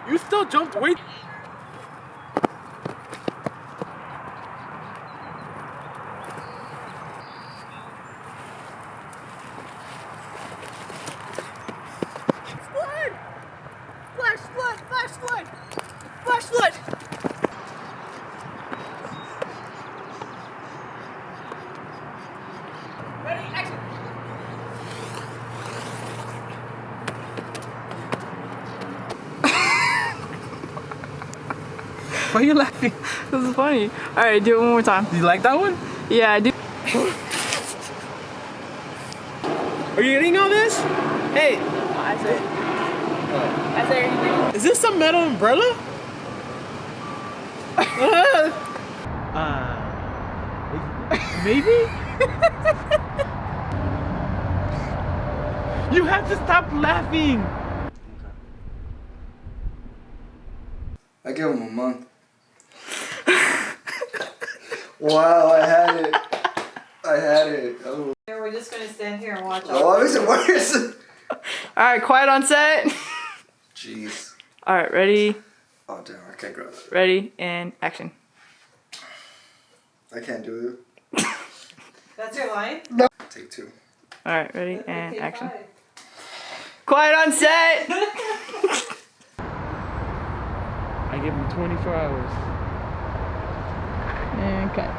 You still jumped way. Flash flood! Ready, action! Why are you laughing? This is funny. Alright, do it one more time. Do you like that one? Yeah, I do. Are you eating all this? Hey, I said, is this some metal umbrella? Maybe? You have to stop laughing. I give him a month. Wow, I had it. Oh, We're just gonna stand here and watch. oh it makes it worse. Alright, quiet on set. Jeez. Alright, ready? Oh damn, I can't grab it. Ready, and action. I can't do it. That's your line? Take two. Alright, ready, and Okay, action. five. Quiet on set! I give him 24 hours. And cut.